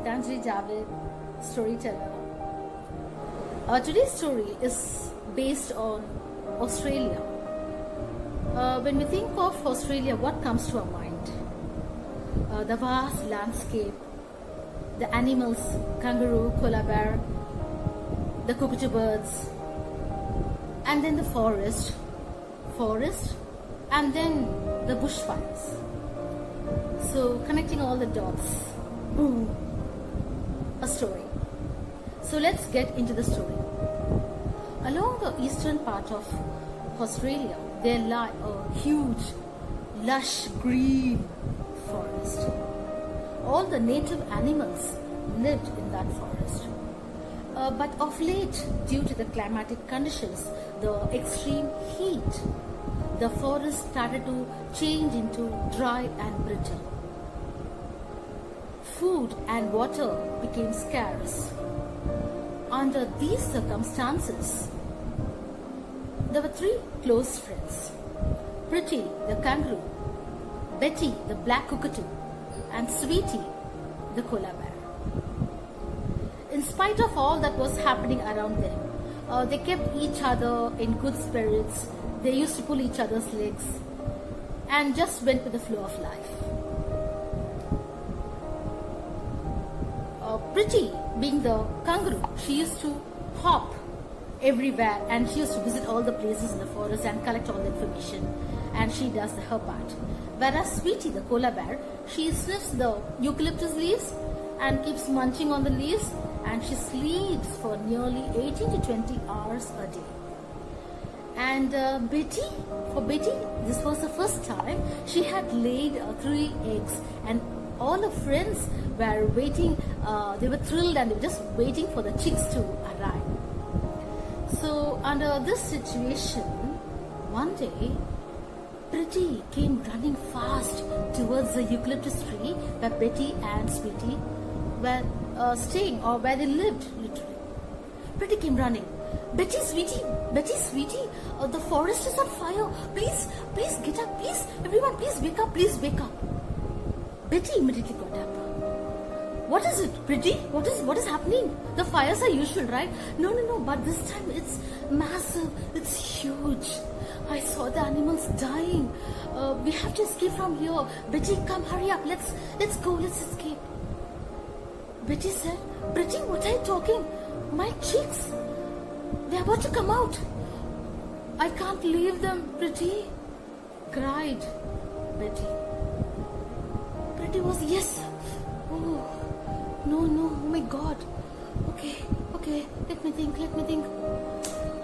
Geetanjali, Javid, storyteller. Today's story is based on Australia. When we think of Australia, what comes to our mind? The vast landscape, the animals, kangaroo, koala bear, the cockatoo birds, and then the forest, and then the bushfires. So connecting all the dots, boom, a story. So let's get into the story. Along the eastern part of Australia, there lie a huge, lush green forest. All the native animals lived in that forest. But of late, due to the climatic conditions, the extreme heat, the forest started to change into dry and brittle. Food and water became scarce. Under these circumstances, there were three close friends: Pretty, the kangaroo; Betty, the black cockatoo; and Sweetie, the koala bear. In spite of all that was happening around them, they kept each other in good spirits. They used to pull each other's legs and just went with the flow of life. Pretty, being the kangaroo, she used to hop everywhere and she used to visit all the places in the forest and collect all the information, and she does her part. Whereas Sweetie, the koala bear, she sniffs the eucalyptus leaves and keeps munching on the leaves, and she sleeps for nearly 18 to 20 hours a day. And Betty, this was the first time she had laid 3 eggs, and all her friends were waiting. They were thrilled and they were just waiting for the chicks to arrive. So under this situation, one day, Pretty came running fast towards the eucalyptus tree where Betty and Sweetie were staying, or where they lived, literally. Pretty came running. Betty, Sweetie, the forest is on fire. Please get up, please. Everyone, please wake up. Betty immediately got up. What is it, Pretty? What is happening? The fires are usual, right? No, but this time it's massive. It's huge. I saw the animals dying. We have to escape from here. Betty, come, hurry up. Let's go. Let's escape. Betty said, Pretty, what are you talking? My chicks, they're about to come out. I can't leave them, Pretty, cried Betty. Pretty was, yes. Oh, no, oh my God. Okay, let me think.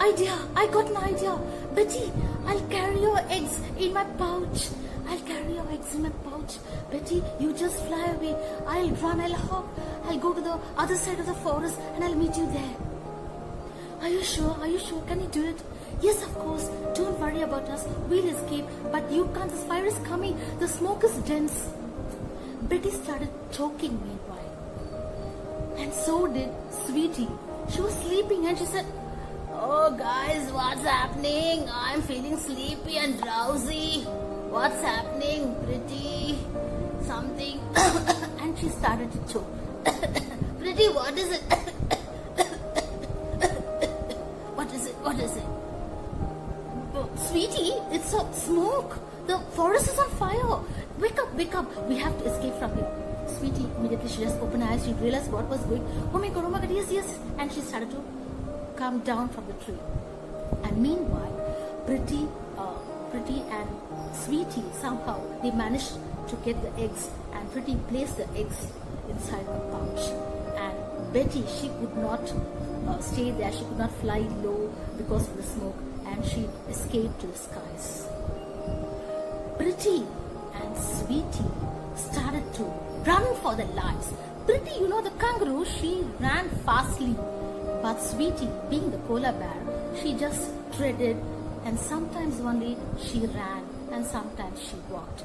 Idea, I got an idea. Betty, I'll carry your eggs in my pouch. Betty, you just fly away. I'll run, I'll hop. I'll go to the other side of the forest and I'll meet you there. Are you sure? Can you do it? Yes, of course. Don't worry about us. We'll escape. But you can't. This fire is coming. The smoke is dense. Betty started choking meanwhile. And so did Sweetie. She was sleeping and she said, "Oh guys, what's happening? I'm feeling sleepy and drowsy. What's happening, Pretty? Something." And she started to choke. Pretty, what is it? What is it? Sweetie, it's a smoke. The forest is on fire. Wake up. We have to escape from here. Sweetie, immediately she just opened her eyes. She realized what was going. Oh my God, yes. And she started to come down from the tree. And meanwhile, Pretty and Sweetie, somehow they managed to get the eggs, and Pretty placed the eggs inside her pouch. And Betty, she could not stay there. She could not fly low because of the smoke, and she escaped to the skies. Pretty and Sweetie started to run for their lives. Pretty, the kangaroo, she ran fastly. But Sweetie, being the koala bear, she just treaded, and sometimes only she ran and sometimes she walked.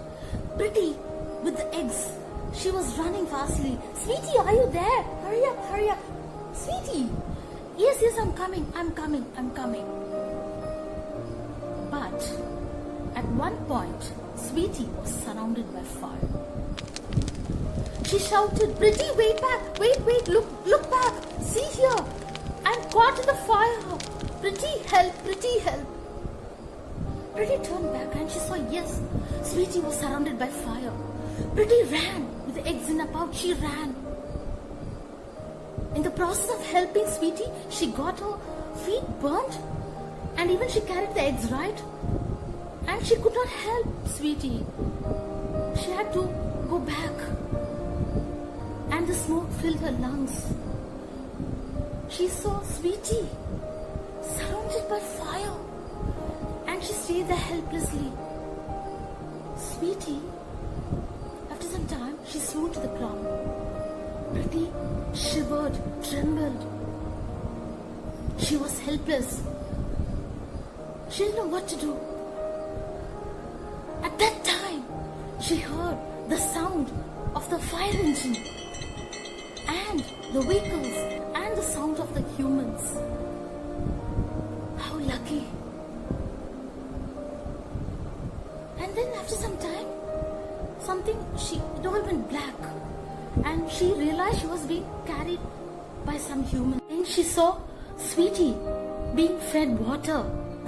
Pretty, with the eggs, she was running fastly. Sweetie, are you there? Hurry up. Sweetie, yes, I'm coming. But at one point, Sweetie was surrounded by fire. She shouted, "Pretty, wait back! Wait, look back! See here! I'm caught in the fire! Pretty, help! Pretty, help!" Pretty turned back and she saw, yes, Sweetie was surrounded by fire. Pretty ran with the eggs in her pouch. She ran. In the process of helping Sweetie, she got her feet burnt, and even she carried the eggs, right? And she could not help Sweetie. She had to go back, and the smoke filled her lungs. She saw Sweetie surrounded by fire, and she stayed there helplessly. Sweetie, after some time, she swooned to the ground. Pretty shivered, trembled. She was helpless. She didn't know what to do. At that time, she heard the sound of the fire engine and the vehicles and the sound of the humans. How lucky. And then after some time, it all went black, and she realized she was being carried by some human. And she saw Sweetie being fed water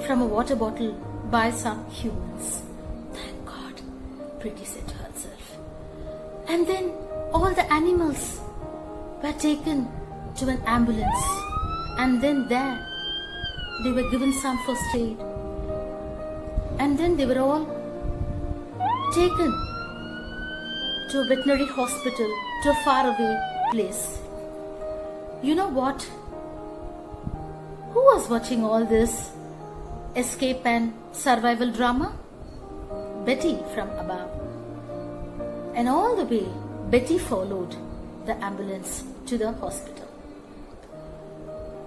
from a water bottle by some humans. Thank God, Pretty said to herself. And then all the animals were taken to an ambulance, and then there they were given some first aid, and then they were all taken to a veterinary hospital, to a faraway place. You know what? Who was watching all this escape and survival drama? Betty from above. And all the way, Betty followed the ambulance to the hospital.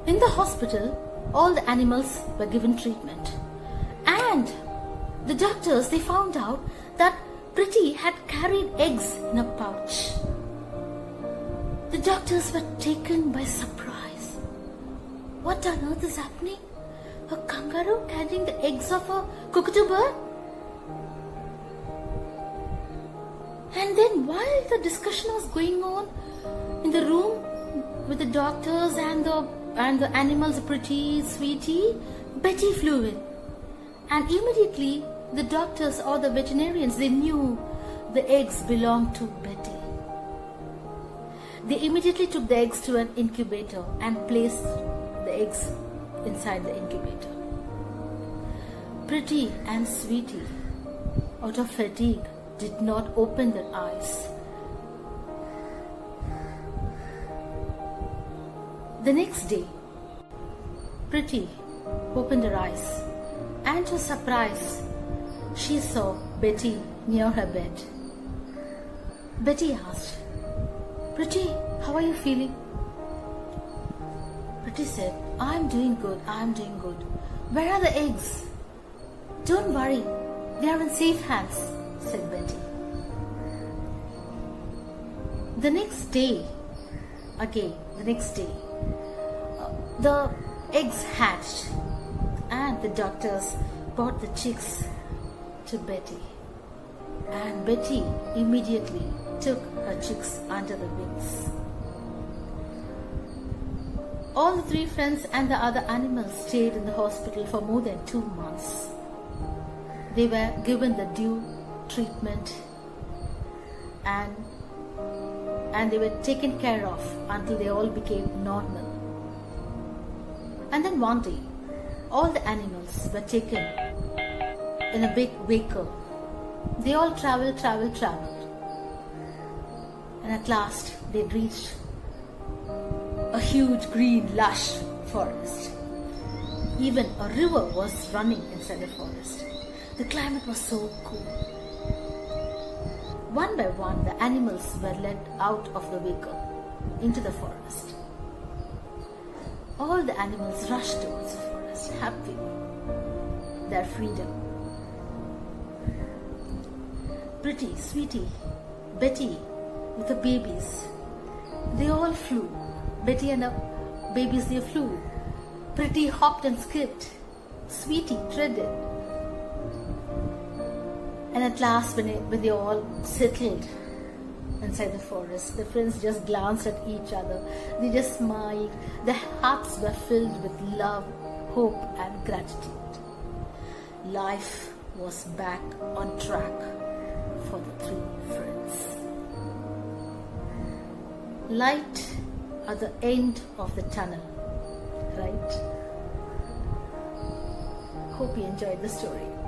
In the hospital, all the animals were given treatment. And the doctors, they found out that Pretty had carried eggs in a pouch. The doctors were taken by surprise. What on earth is happening? A kangaroo carrying the eggs of a cockatoo bird? And then while the discussion was going on in the room with the doctors and the animals, Pretty, Sweetie, Betty flew in. And immediately the doctors or the veterinarians, they knew the eggs belonged to Betty. They immediately took the eggs to an incubator and placed the eggs inside the incubator. Pretty and Sweetie, out of fatigue, did not open their eyes. The next day, Pretty opened her eyes, and to her surprise, she saw Betty near her bed. Betty asked, "Pretty, how are you feeling?" Pretty said, I'm doing good. Where are the eggs?" "Don't worry, they are in safe hands," said Betty. The next day, the eggs hatched, and the doctors brought the chicks to Betty. And Betty immediately took her chicks under the wings. All the three friends and the other animals stayed in the hospital for more than 2 months. They were given the due treatment and they were taken care of until they all became normal. And then one day, all the animals were taken in a big vehicle. They all traveled. And at last, they reached a huge green lush forest. Even a river was running inside the forest. The climate was so cool. One by one, the animals were led out of the vehicle into the forest. All the animals rushed towards the forest, happy, their freedom. Pretty, Sweetie, Betty with the babies, they all flew. Betty and the babies, they flew. Pretty hopped and skipped. Sweetie treaded. And at last, when they all settled inside the forest. The friends just glanced at each other. They just smiled. Their hearts were filled with love, hope, and gratitude. Life was back on track for the three friends. Light at the end of the tunnel, right? Hope you enjoyed the story.